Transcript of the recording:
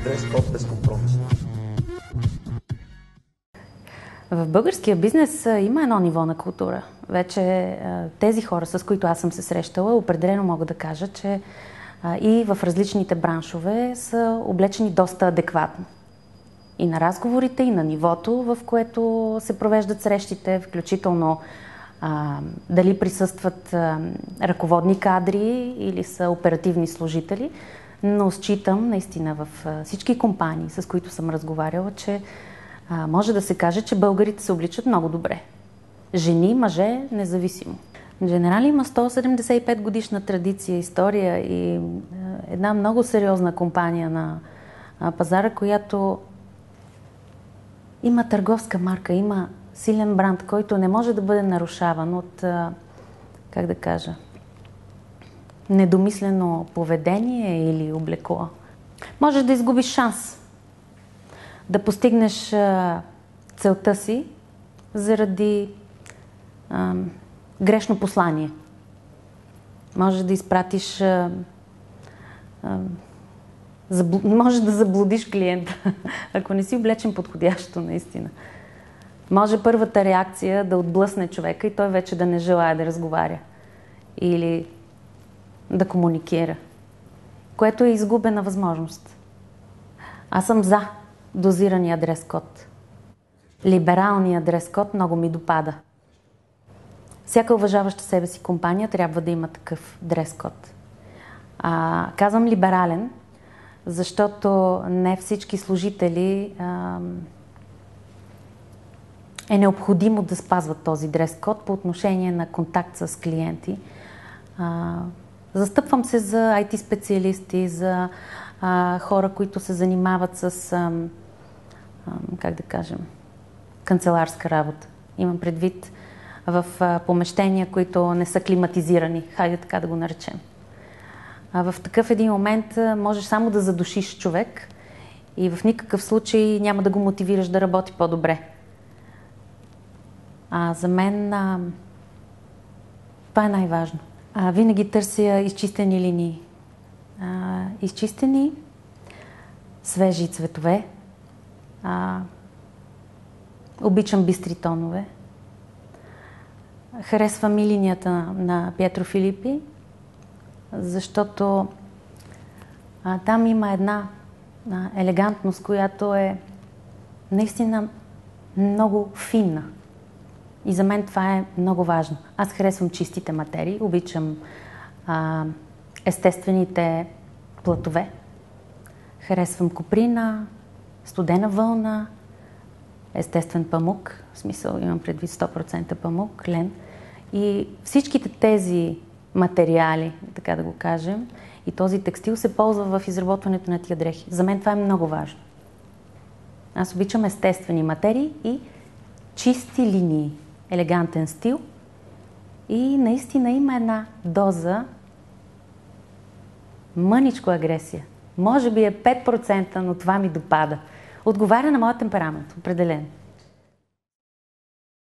Дрес-код безкомпромисно. В българския бизнес има едно ниво на култура. Вече тези хора, с които аз съм се срещала, определено мога да кажа, че и в различните браншове са облечени доста адекватно. И на разговорите, и на нивото, в което се провеждат срещите, включително дали присъстват ръководни кадри или са оперативни служители, но считам наистина в всички компании, с които съм разговаряла, че може да се каже, че българите се обличат много добре. Жени, мъже, независимо. Generali има 175 годишна традиция, история и една много сериозна компания на пазара, която има търговска марка, има силен бранд, който не може да бъде нарушаван от, как да кажа, недомислено поведение или облекло. Можеш да изгубиш шанс да постигнеш целта си заради грешно послание. Може да изпратиш, може да заблудиш клиента, ако не си облечен подходящо наистина. Може първата реакция да отблъсне човека и той вече да не желае да разговаря или да комуникира, което е изгубена възможност. Аз съм за дозирания дрес-код. Либералният дрес-код много ми допада. Всяка уважаваща себе си компания трябва да има такъв дрес-код. Казвам либерален, защото не всички служители е необходимо да спазват този дрес-код по отношение на контакт с клиенти. Застъпвам се за IT специалисти, за хора, които се занимават с, как да кажем, канцеларска работа. Имам предвид в помещения, които не са климатизирани, хайде така да го наречем. В такъв един момент можеш само да задушиш човек и в никакъв случай няма да го мотивираш да работи по-добре. За мен това е най-важно. Винаги търся изчистени линии. Изчистени, свежи цветове. Обичам бистри тонове. Харесвам и линията на Пиетро Филипи, защото там има една елегантност, която е наистина много финна. И за мен това е много важно. Аз харесвам чистите материи, обичам естествените платове. Харесвам коприна, студена вълна, естествен памук, в смисъл имам предвид 100% памук, лен. И всичките тези материали, така да го кажем, и този текстил се ползва в изработването на тия дрехи. За мен това е много важно. Аз обичам естествени материи и чисти линии, елегантен стил и наистина има една доза мъничко агресия. Може би е 5%, но това ми допада. Отговаря на моя темперамент, определен.